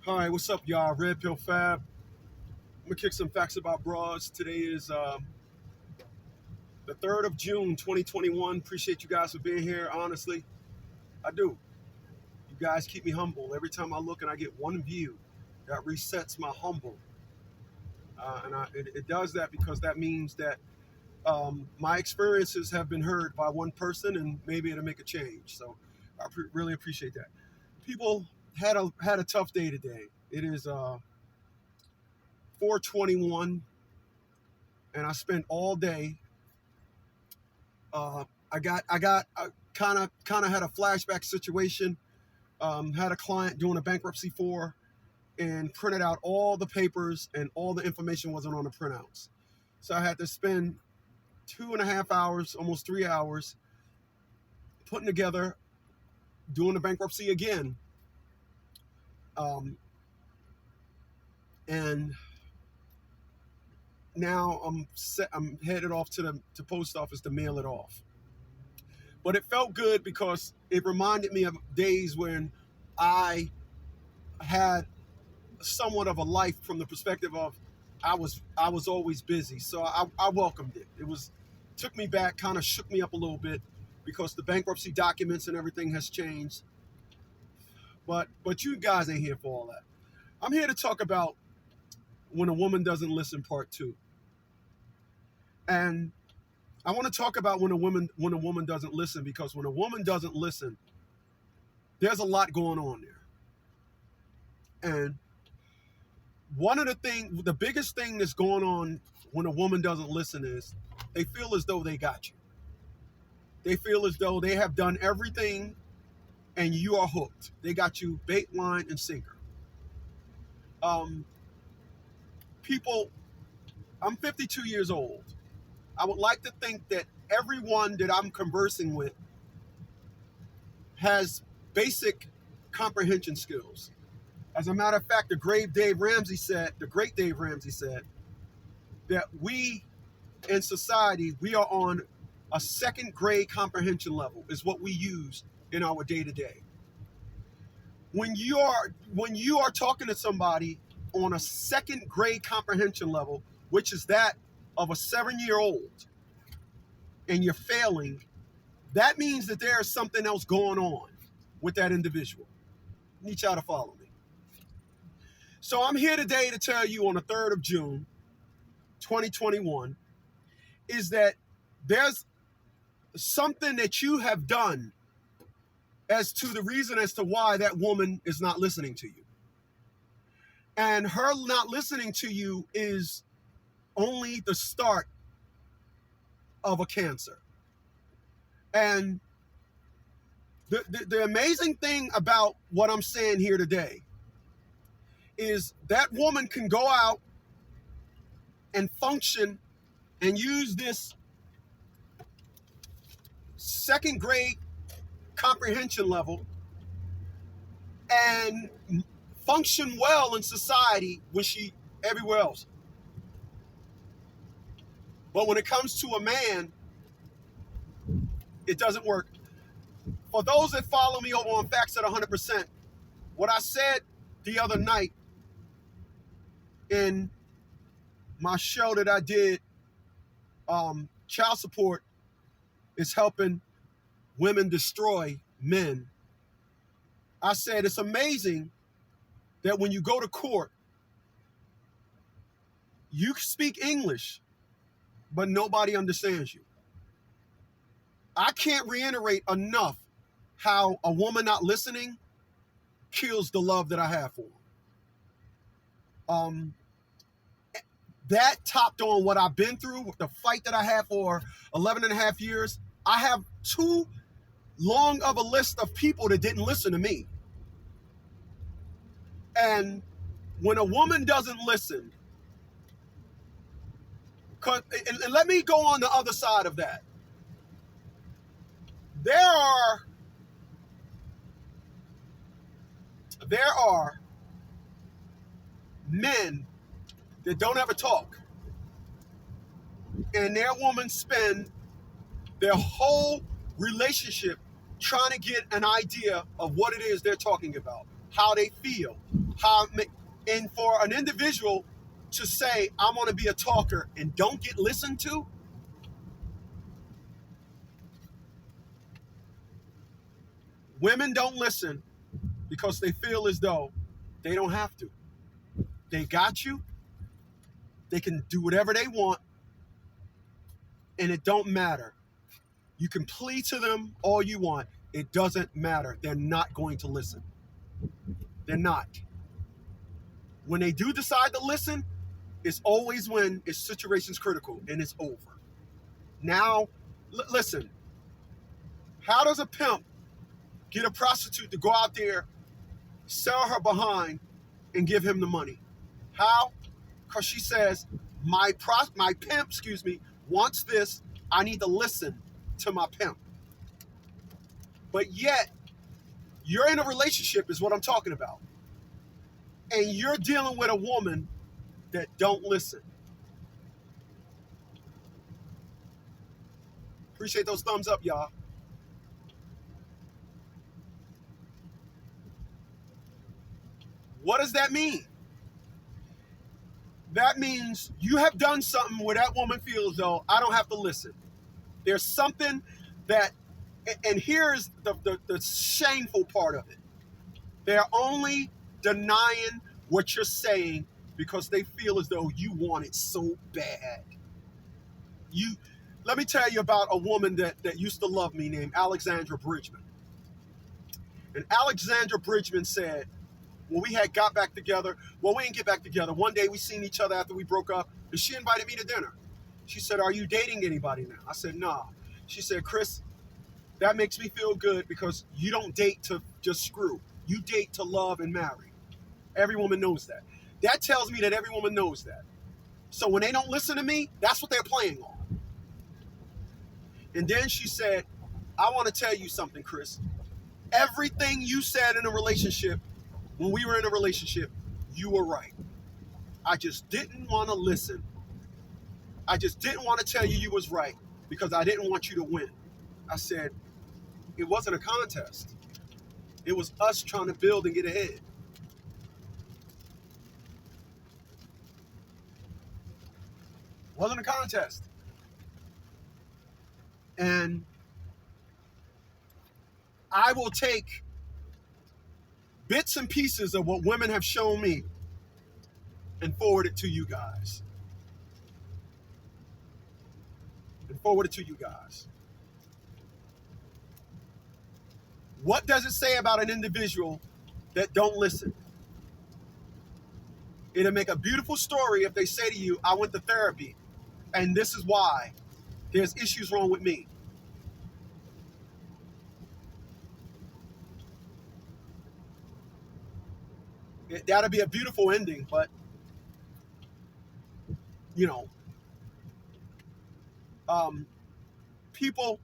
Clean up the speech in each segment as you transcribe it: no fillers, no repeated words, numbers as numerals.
All right, what's up, y'all? Red Pill Fab. I'm gonna kick some facts about bras. Today is the 3rd of June, 2021. Appreciate you guys for being here. Honestly, I do. You guys keep me humble. Every time I look and I get one view, that resets my humble. And it does that because that means that my experiences have been heard by one person and maybe it'll make a change. So I really appreciate that. People had a tough day today. It is 4:21 and I spent all day. I kind of had a flashback situation. Had a client doing a bankruptcy for, and printed out all the papers, and all the information wasn't on the printouts. So I had to spend 2.5 hours, almost 3 hours, putting together, doing the bankruptcy again. And now I'm headed off to the post office to mail it off. But it felt good because it reminded me of days when I had somewhat of a life from the perspective of I was always busy. So I welcomed it. Took me back, kind of shook me up a little bit because the bankruptcy documents and everything has changed. But you guys ain't here for all that. I'm here to talk about When a Woman Doesn't Listen, Part 2. And I want to talk about when a woman doesn't listen, because when a woman doesn't listen, there's a lot going on there. And the biggest thing that's going on when a woman doesn't listen is they feel as though they got you. They feel as though they have done everything and you are hooked. They got you bait, line, and sinker. People, I'm 52 years old. I would like to think that everyone that I'm conversing with has basic comprehension skills. As a matter of fact, the great Dave Ramsey said that we in society, we are on a second grade comprehension level is what we use in our day to day. When you are talking to somebody on a second grade comprehension level, which is that of a 7-year-old, and you're failing, that means that there is something else going on with that individual. I need y'all to follow me. So I'm here today to tell you on the 3rd of June, 2021, is that there's something that you have done as to the reason as to why that woman is not listening to you. And her not listening to you is only the start of a cancer. And the amazing thing about what I'm saying here today is that woman can go out and function and use this second grade comprehension level and function well in society when she everywhere else. But when it comes to a man, it doesn't work. For those that follow me over on Facts at 100%, what I said the other night in my show that I did, child support is helping women destroy men. I said it's amazing that when you go to court, you speak English, but nobody understands you. I can't reiterate enough how a woman not listening kills the love that I have for her. That topped on what I've been through, the fight that I had for 11 and a half years. I have too long of a list of people that didn't listen to me. And when a woman doesn't listen, and let me go on the other side of that. There are men that don't ever talk, and their women spend their whole relationship trying to get an idea of what it is they're talking about, how they feel, How and for an individual to say, I want to be a talker and don't get listened to, women don't listen because they feel as though they don't have to. They got you. They can do whatever they want, and it don't matter. You can plead to them all you want. It doesn't matter. They're not going to listen. They're not. When they do decide to listen, it's always when it's situation's critical and it's over. Now, listen, how does a pimp get a prostitute to go out there, sell her behind, and give him the money? How? Because she says, my pimp, wants this. I need to listen to my pimp. But yet, you're in a relationship is what I'm talking about. And you're dealing with a woman that don't listen. Appreciate those thumbs up, y'all. What does that mean? That means you have done something where that woman feels, though, I don't have to listen. There's something that, and here's the shameful part of it. They're only denying what you're saying because they feel as though you want it so bad. Let me tell you about a woman that used to love me named Alexandra Bridgman. And Alexandra Bridgman said, when we had got back together, well, we didn't get back together. One day we seen each other after we broke up, and she invited me to dinner. She said, are you dating anybody now? I said, nah. She said, Chris, that makes me feel good because you don't date to just screw. You date to love and marry. Every woman knows that. That tells me that every woman knows that. So when they don't listen to me, that's what they're playing on. And then she said, I want to tell you something, Chris. Everything you said in a relationship, when we were in a relationship, you were right. I just didn't want to listen. I just didn't want to tell you you was right because I didn't want you to win. I said, it wasn't a contest. It was us trying to build and get ahead. Wasn't a contest. And I will take bits and pieces of what women have shown me and forward it to you guys. What does it say about an individual that don't listen? It'll make a beautiful story if they say to you, I went to therapy, and this is why. There's issues wrong with me. That'll be a beautiful ending, but, people,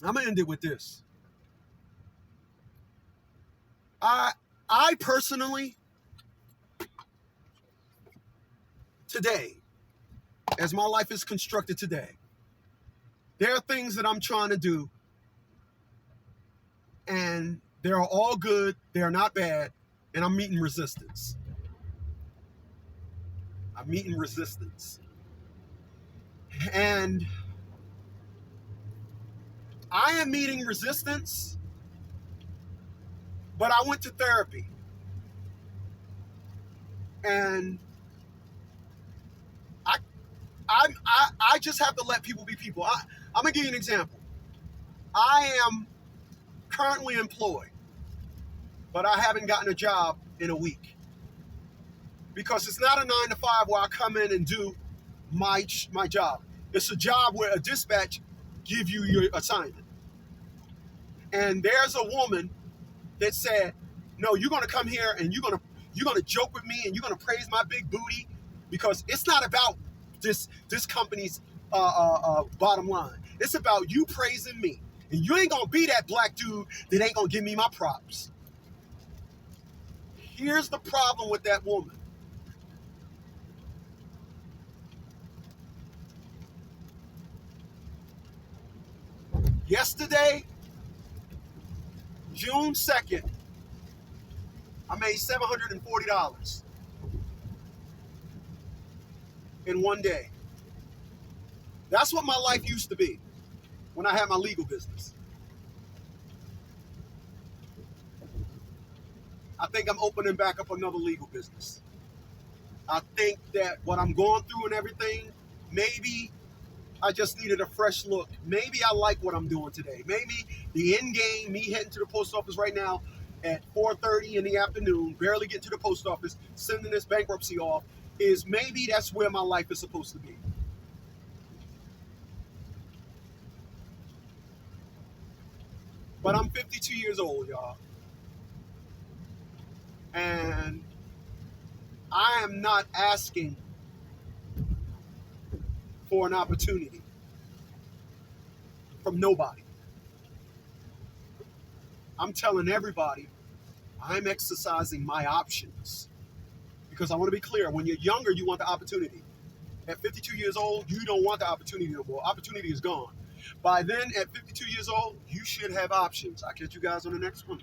I'm going to end it with this. I personally, today, as my life is constructed today, there are things that I'm trying to do, and they're all good, they're not bad, and I'm meeting resistance. And I am meeting resistance, but I went to therapy. And I just have to let people be people. I'm going to give you an example. I am currently employed, but I haven't gotten a job in a week. Because it's not a 9 to 5 where I come in and do my job. It's a job where a dispatch give you your assignment. And there's a woman that said, no, you're going to come here and you're going to joke with me and you're going to praise my big booty because it's not about this company's bottom line. It's about you praising me. And you ain't going to be that black dude that ain't going to give me my props. Here's the problem with that woman. Yesterday, June 2nd, I made $740 in one day. That's what my life used to be when I had my legal business. I think I'm opening back up another legal business. I think that what I'm going through and everything, maybe I just needed a fresh look. Maybe I like what I'm doing today. Maybe the end game, me heading to the post office right now at 4:30 in the afternoon, barely getting to the post office, sending this bankruptcy off, is maybe that's where my life is supposed to be. But I'm 52 years old, y'all. And I am not asking for an opportunity from nobody. I'm telling everybody I'm exercising my options. Because I want to be clear, when you're younger, you want the opportunity. At 52 years old, you don't want the opportunity no more. Opportunity is gone. By then, at 52 years old, you should have options. I'll catch you guys on the next one.